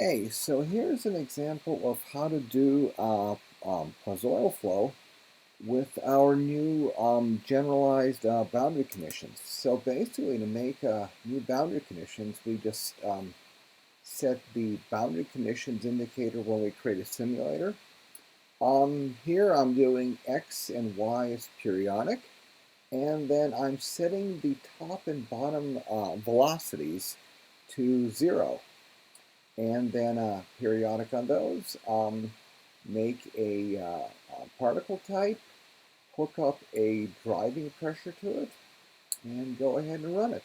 Hey, so here's an example of how to do Poiseuille flow with our new generalized boundary conditions. So basically, to make new boundary conditions, we just set the boundary conditions indicator when we create a simulator. Here I'm doing x and y as periodic, and then I'm setting the top and bottom velocities to 0. And then periodic on those. Make a particle type, hook up a driving pressure to it, and go ahead and run it.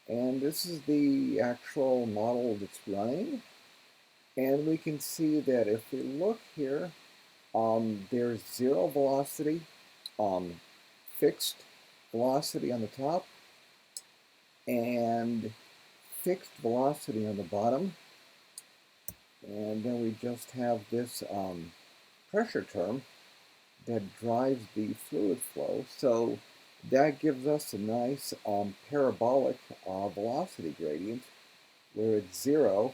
And this is the actual model that's running. And we can see that if we look here, there's zero velocity, um, fixed velocity on the top, and fixed velocity on the bottom. And then we just have this pressure term that drives the fluid flow. So that gives us a nice parabolic velocity gradient where it's 0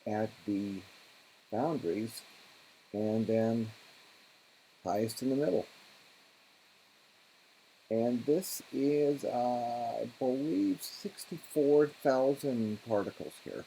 at the boundaries and then highest in the middle. And this is, I believe, 64,000 particles here.